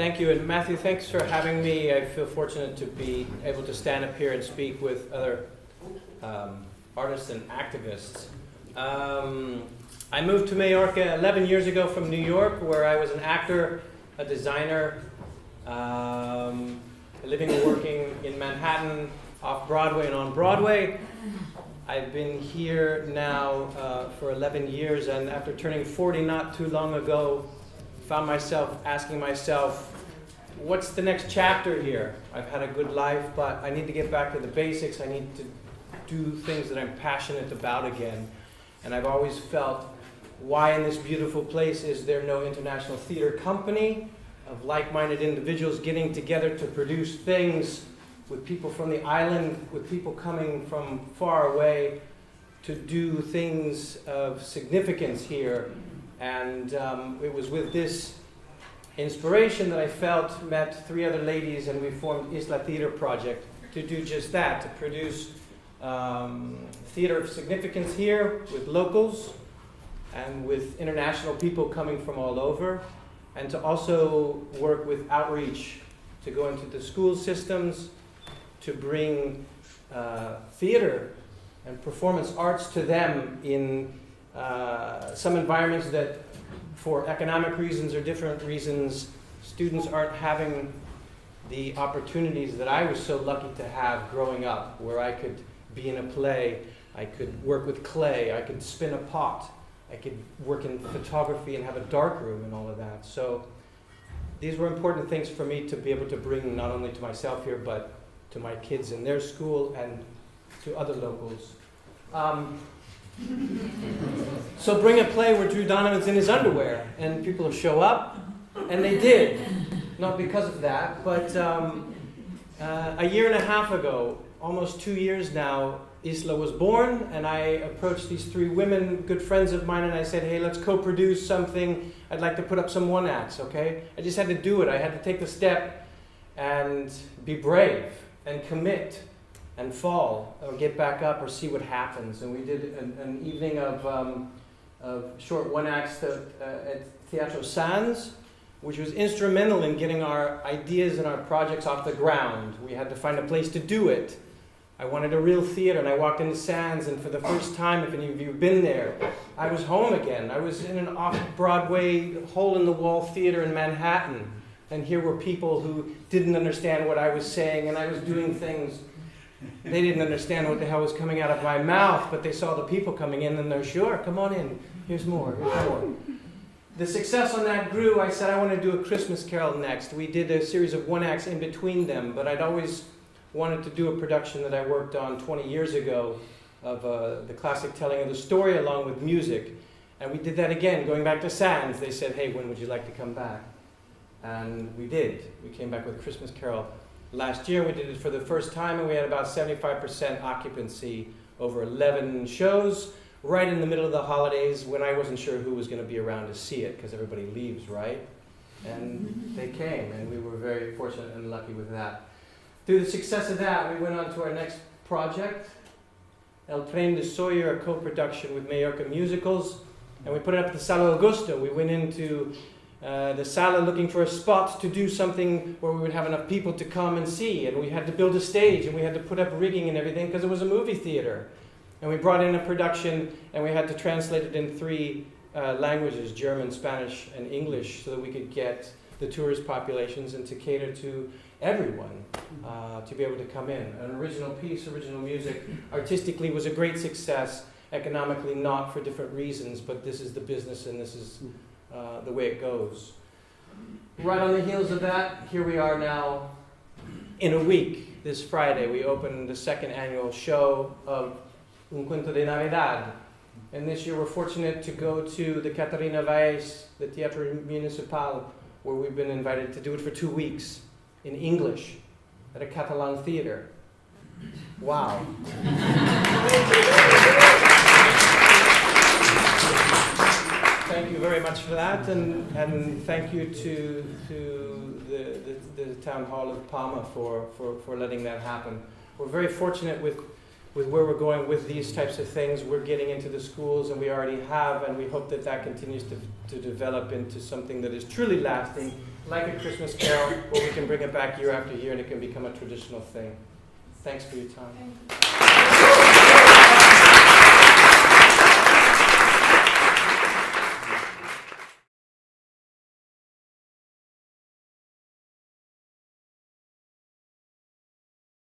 Thank you, and Matthew, thanks for having me. I feel fortunate to be able to stand up here and speak with other artists and activists. I moved to Mallorca 11 years ago from New York, where I was an actor, a designer, living and working in Manhattan, off Broadway and on Broadway. I've been here now for 11 years, and after turning 40 not too long ago, found myself asking myself, what's the next chapter here? I've had a good life, but I need to get back to the basics. I need to do things that I'm passionate about again. And I've always felt, why in this beautiful place is there no international theater company of like-minded individuals getting together to produce things with people from the island, with people coming from far away to do things of significance here. And it was with this inspiration that I felt, met three other ladies, and we formed Isla Theater Project to do just that, to produce theater of significance here with locals and with international people coming from all over, and to also work with outreach, to go into the school systems, to bring theater and performance arts to them in some environments that, for economic reasons or different reasons, students aren't having the opportunities that I was so lucky to have growing up, where I could be in a play, I could work with clay, I could spin a pot, I could work in photography and have a darkroom and all of that. So these were important things for me to be able to bring not only to myself here, but to my kids in their school and to other locals. So bring a play where Drew Donovan's in his underwear, and people will show up, and they did. Not because of that, but a year and a half ago, almost 2 years now, Isla was born, and I approached these three women, good friends of mine, and I said, hey, let's co-produce something. I'd like to put up some one-acts, okay? I just had to do it. I had to take the step and be brave and commit and fall or get back up or see what happens. And we did an evening of short one-acts at Teatro Sans, which was instrumental in getting our ideas and our projects off the ground. We had to find a place to do it. I wanted a real theater, and I walked into Sands, and for the first time, if any of you have been there, I was home again. I was in an off-Broadway, hole-in-the-wall theater in Manhattan, and here were people who didn't understand what I was saying, and I was doing things. They didn't understand what the hell was coming out of my mouth, but they saw the people coming in, and they're, sure, come on in, here's more, here's more. The success on that grew. I said I want to do a Christmas Carol next. We did a series of one-acts in between them, but I'd always wanted to do a production that I worked on 20 years ago of the classic telling of the story along with music. And we did that again, going back to Sands. They said, hey, when would you like to come back? And we did. We came back with Christmas Carol last year. We did it for the first time, and we had about 75% occupancy over 11 shows, right in the middle of the holidays when I wasn't sure who was going to be around to see it, because everybody leaves, right? And they came, and we were very fortunate and lucky with that. Through the success of that, we went on to our next project, El Tren de Sawyer, a co-production with Mallorca Musicals, and we put it up at the Sala Augusta. We went into the Sala looking for a spot to do something where we would have enough people to come and see, and we had to build a stage, and we had to put up rigging and everything because it was a movie theater. And we brought in a production, and we had to translate it in three languages, German, Spanish, and English, so that we could get the tourist populations and to cater to everyone to be able to come in. An original piece, original music, artistically was a great success, economically not for different reasons, but this is the business and this is the way it goes. Right on the heels of that, here we are now in a week. This Friday we open the second annual show of Un Cuento de Navidad. And this year we're fortunate to go to the Catarina Valls, the Teatro Municipal, where we've been invited to do it for 2 weeks in English at a Catalan theater. Wow. Thank you very much for that, and thank you to the Town Hall of Palma for letting that happen. We're very fortunate with with where we're going with these types of things. We're getting into the schools, and we already have, and we hope that that continues to develop into something that is truly lasting, like a Christmas Carol, where we can bring it back year after year and it can become a traditional thing. Thanks for your time.